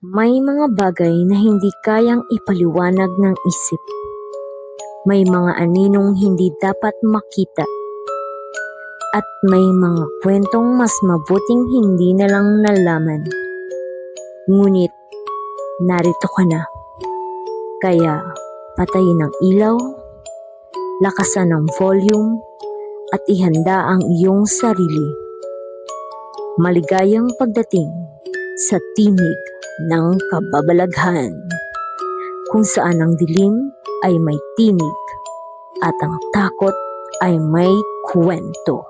May mga bagay na hindi kayang ipaliwanag ng isip. May mga aninong hindi dapat makita. At may mga kwentong mas mabuting hindi na lang nalaman. Ngunit, narito ka na. Kaya, patayin ang ilaw, lakasan ang volume, at ihanda ang iyong sarili. Maligayang pagdating sa tinig ng kababalaghan, kung saan ang dilim ay may tinig at ang takot ay may kwento.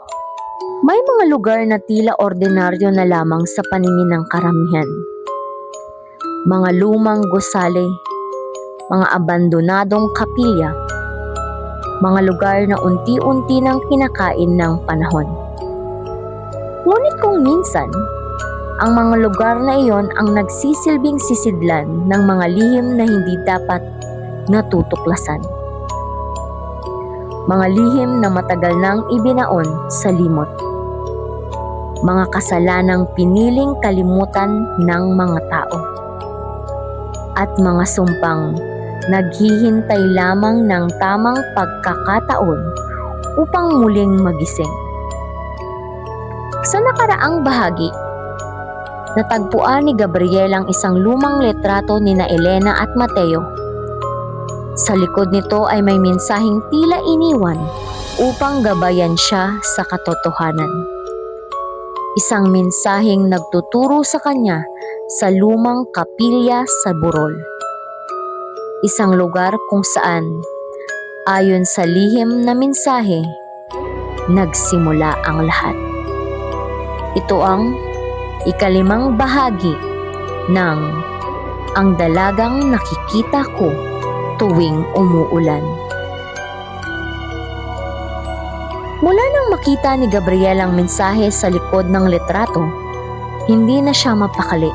May mga lugar na tila ordinaryo na lamang sa paningin ng karamihan. Mga lumang gusali, mga abandonadong kapilya, mga lugar na unti-unti nang kinakain ng panahon. Ngunit kung minsan, ang mga lugar na iyon ang nagsisilbing sisidlan ng mga lihim na hindi dapat natutuklasan. Mga lihim na matagal nang ibinaon sa limot. Mga kasalanang piniling kalimutan ng mga tao. At mga sumpang naghihintay lamang ng tamang pagkakataon upang muling magising. Sa nakaraang bahagi, natagpuan ni Gabriel ang isang lumang litrato nina Elena at Mateo. Sa likod nito ay may mensaheng tila iniwan upang gabayan siya sa katotohanan. Isang mensaheng nagtuturo sa kanya sa lumang kapilya sa burol. Isang lugar kung saan, ayon sa lihim na mensahe, nagsimula ang lahat. Ito ang ikalimang bahagi ng Ang Dalagang Nakikita Ko Tuwing Umuulan. Mula nang makita ni Gabriel ang mensahe sa likod ng litrato, hindi na siya mapakali.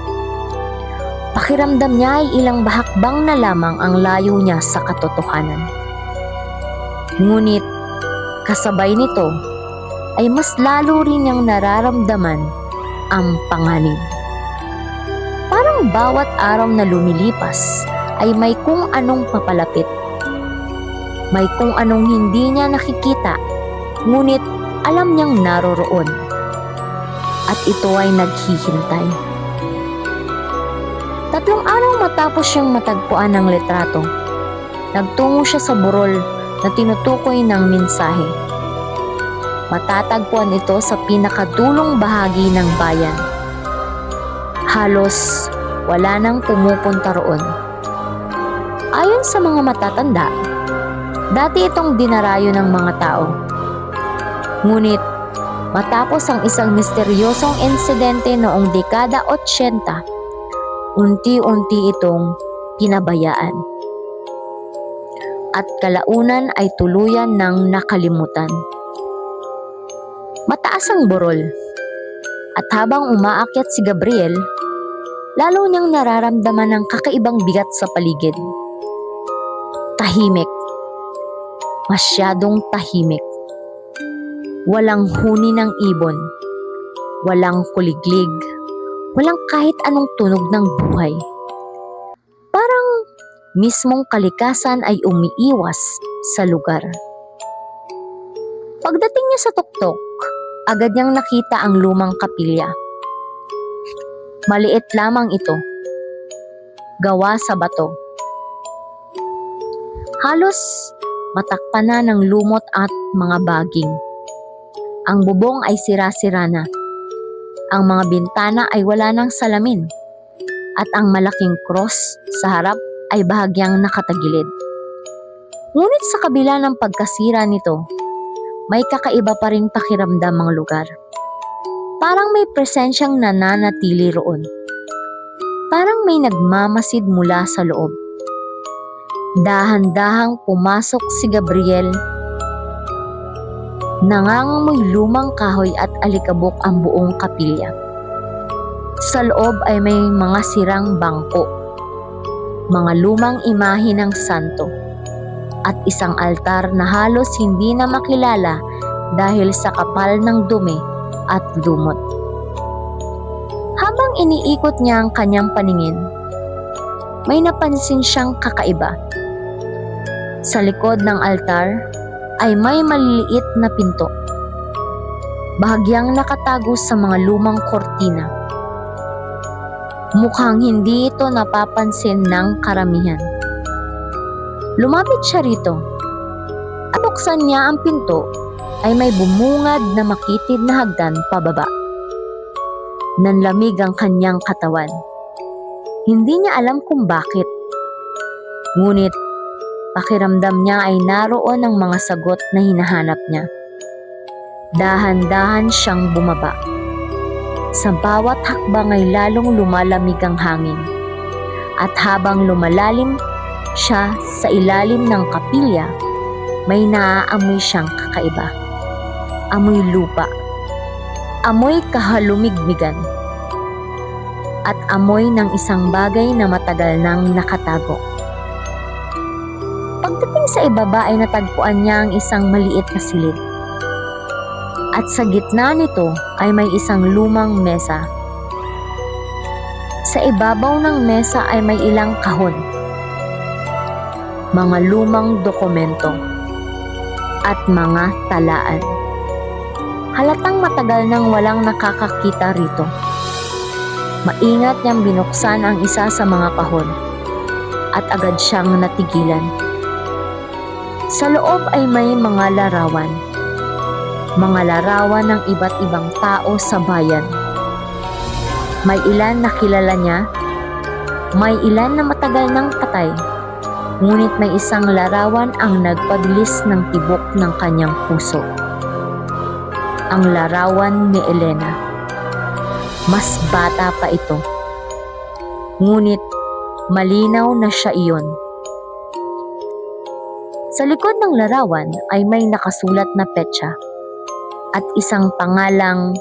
Pakiramdam niya ay ilang bahakbang na lamang ang layo niya sa katotohanan. Ngunit kasabay nito ay mas lalo rin niyang nararamdaman ang panganib. Parang bawat araw na lumilipas ay may kung anong papalapit. May kung anong hindi niya nakikita, ngunit alam niyang naroroon. At ito ay naghihintay. 3 araw matapos siyang matagpuan ng litrato, nagtungo siya sa burol na tinutukoy ng mensahe. Matatagpuan ito sa pinakadulong bahagi ng bayan. Halos wala nang pumupunta roon. Ayon sa mga matatanda, dati itong dinarayo ng mga tao. Ngunit matapos ang isang misteryosong insidente noong dekada 80, unti-unti itong pinabayaan. At kalaunan ay tuluyan ng nakalimutan. Mataas ang burol, at habang umaakyat si Gabriel, lalo niyang nararamdaman ang kakaibang bigat sa paligid. Tahimik. Masyadong tahimik. Walang huni ng ibon. Walang kuliglig. Walang kahit anong tunog ng buhay. Parang mismong kalikasan ay umiiwas sa lugar. Pagdating niya sa tuktok, agad niyang nakita ang lumang kapilya. Maliit lamang ito. Gawa sa bato. Halos matakpan na ng lumot at mga baging. Ang bubong ay sira-sira na. Ang mga bintana ay wala ng salamin. At ang malaking cross sa harap ay bahagyang nakatagilid. Ngunit sa kabila ng pagkasira nito, may kakaiba pa ring pakiramdam ang lugar. Parang may presensyang nananatili roon. Parang may nagmamasid mula sa loob. Dahan-dahang pumasok si Gabriel. Nangangamoy lumang kahoy at alikabok ang buong kapilya. Sa loob ay may mga sirang bangko, mga lumang imahe ng santo, at isang altar na halos hindi na makilala dahil sa kapal ng dumi at lumot. Habang iniikot niya ang kanyang paningin, may napansin siyang kakaiba. Sa likod ng altar ay may maliliit na pinto, bahagyang nakatago sa mga lumang kortina. Mukhang hindi ito napapansin ng karamihan. Lumapit siya rito at buksan niya ang pinto ay may bumungad na makitid na hagdan pababa. Nanlamig ang kanyang katawan. Hindi niya alam kung bakit. Ngunit pakiramdam niya ay naroon ang mga sagot na hinahanap niya. Dahan-dahan siyang bumaba. Sa bawat hakbang ay lalong lumalamig ang hangin. At habang lumalalim siya sa ilalim ng kapilya, may naaamoy siyang kakaiba. Amoy lupa, amoy kahalumigmigan, at amoy ng isang bagay na matagal nang nakatago. Pagdating sa ibaba ay natagpuan niya ang isang maliit na silid. At sa gitna nito ay may isang lumang mesa. Sa ibabaw ng mesa ay may ilang kahon, mga lumang dokumento, at mga talaan. Halatang matagal nang walang nakakakita rito. Maingat niyang binuksan ang isa sa mga kahon at agad siyang natigilan. Sa loob ay may mga larawan. Mga larawan ng iba't ibang tao sa bayan. May ilan na kilala niya, may ilan na matagal nang patay. Ngunit may isang larawan ang nagpabilis ng tibok ng kanyang puso. Ang larawan ni Elena. Mas bata pa ito. Ngunit malinaw na siya iyon. Sa likod ng larawan ay may nakasulat na petsa at isang pangalang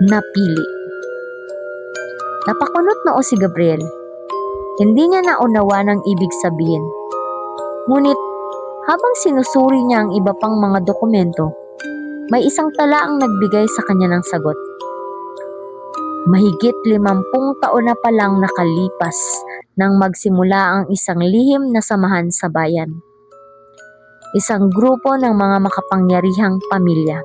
napili. Napakunot noo si Gabriel. Hindi niya naunawa ng ibig sabihin. Ngunit habang sinusuri niya ang iba pang mga dokumento, may isang tala ang nagbigay sa kanya ng sagot. Mahigit 50 taon na palang nakalipas nang magsimula ang isang lihim na samahan sa bayan. Isang grupo ng mga makapangyarihang pamilya.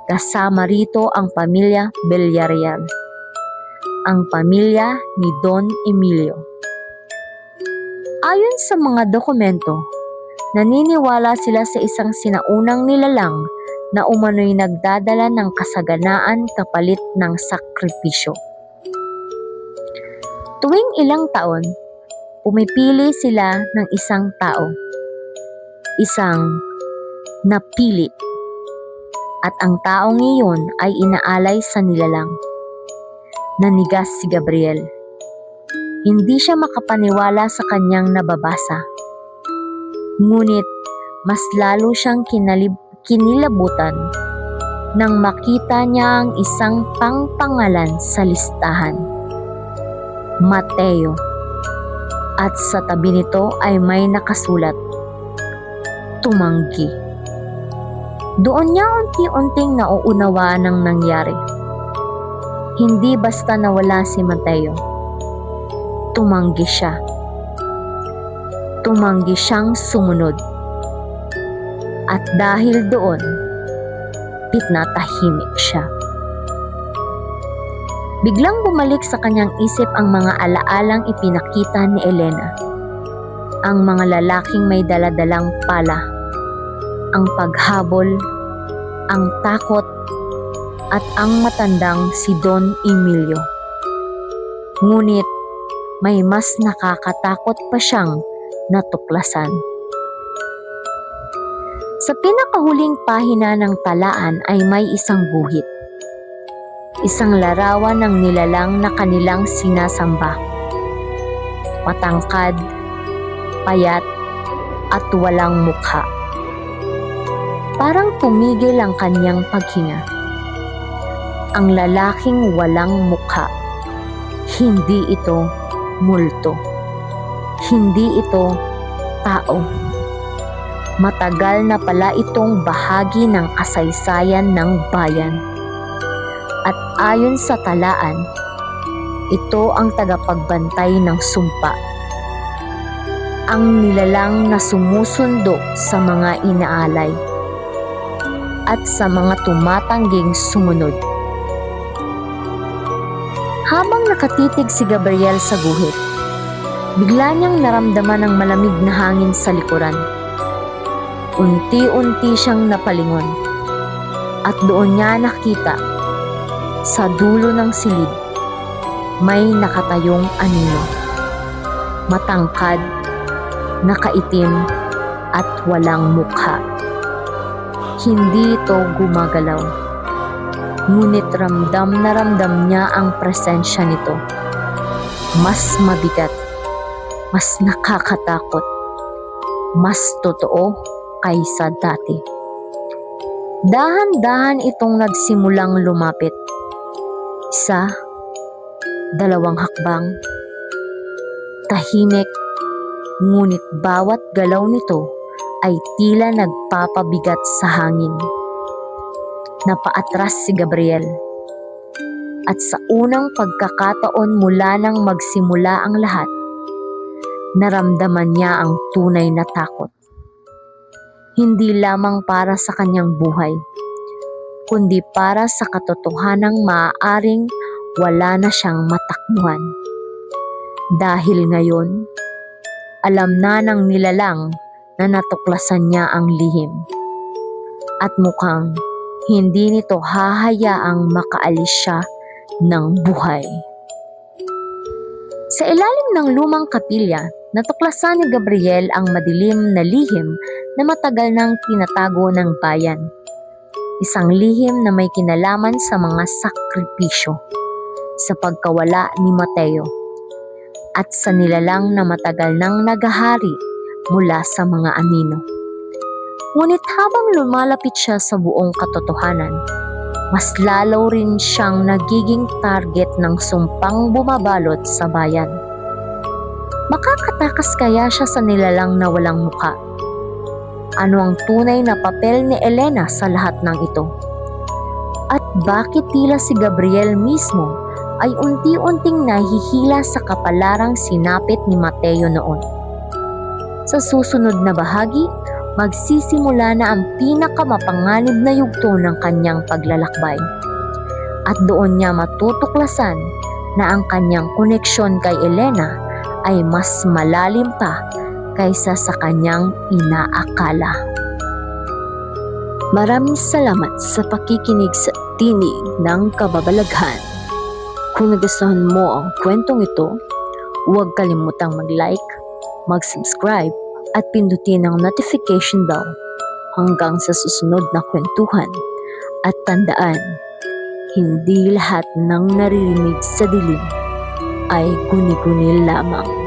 Kasama rito ang pamilya Villarreal, ang pamilya ni Don Emilio. Ayon sa mga dokumento, naniniwala sila sa isang sinaunang nilalang na umano'y nagdadala ng kasaganaan kapalit ng sakripisyo. Tuwing ilang taon, pumipili sila ng isang tao, isang napili, at ang taong iyon ay inaalay sa nilalang. Nanigas si Gabriel. Hindi siya makapaniwala sa kanyang nababasa. Ngunit mas lalo siyang kinilabutan nang makita niya ang isang pangpangalan sa listahan. Mateo. At sa tabi nito ay may nakasulat, tumanggi. Doon niya unti-unting nauunawa ng nangyari. Hindi basta nawala si Mateo. Tumanggi siya. Tumanggi siyang sumunod. At dahil doon, pitnatahimik siya. Biglang bumalik sa kanyang isip ang mga alaalang ipinakita ni Elena. Ang mga lalaking may daladalang pala, ang paghabol, ang takot, at ang matandang si Don Emilio. Ngunit may mas nakakatakot pa siyang natuklasan. Sa pinakahuling pahina ng talaan ay may isang guhit. Isang larawan ng nilalang na kanilang sinasamba. Matangkad, payat, at walang mukha. Parang tumigil ang kanyang paghinga. Ang lalaking walang mukha. Hindi ito multo. Hindi ito tao. Matagal na pala itong bahagi ng kasaysayan ng bayan. At ayon sa talaan, Ito ang tagapagbantay ng sumpa. Ang nilalang na sumusundo sa mga inaalay at sa mga tumatangging sumunod. Habang nakatitig si Gabriel sa guhit, bigla niyang naramdaman ang malamig na hangin sa likuran. Unti-unti siyang napalingon at doon niya nakita sa dulo ng silid may nakatayong anino. Matangkad, nakaitim at walang mukha. Hindi ito gumagalaw. Ngunit ramdam na ramdam niya ang presensya nito. Mas mabigat, mas nakakatakot, mas totoo kaysa dati. Dahan-dahan itong nagsimulang lumapit. 1, 2 hakbang. Tahimik, ngunit bawat galaw nito ay tila nagpapabigat sa hangin. Napaatras si Gabriel. At sa unang pagkakataon mula nang magsimula ang lahat, naramdaman niya ang tunay na takot. Hindi lamang para sa kanyang buhay, kundi para sa katotohanang maaaring wala na siyang matakbuhan. Dahil ngayon, alam na ng nilalang na natuklasan niya ang lihim. At mukhang hindi nito hahayaang makaalis siya ng buhay. Sa ilalim ng lumang kapilya, natuklasan ni Gabriel ang madilim na lihim na matagal nang tinatago ng bayan. Isang lihim na may kinalaman sa mga sakripisyo, sa pagkawala ni Mateo, at sa nilalang na matagal nang naghahari mula sa mga anino. Ngunit habang lumalapit siya sa buong katotohanan, mas lalo rin siyang nagiging target ng sumpang bumabalot sa bayan. Makakatakas kaya siya sa nilalang na walang mukha? Ano ang tunay na papel ni Elena sa lahat ng ito? At bakit tila si Gabriel mismo ay unti-unting nahihila sa kapalarang sinapit ni Mateo noon? Sa susunod na bahagi, magsisimula na ang pinakamapanganib na yugto ng kanyang paglalakbay. At doon niya matutuklasan na ang kanyang koneksyon kay Elena ay mas malalim pa kaysa sa kanyang inaakala. Maraming salamat sa pakikinig sa Tinig ng Kababalaghan. Kung nagustuhan mo ang kwentong ito, huwag kalimutang mag-like, mag-subscribe, at pindutin ang notification bell hanggang sa susunod na kwentuhan. At tandaan, hindi lahat ng naririnig sa dilim ay guni-guni lamang.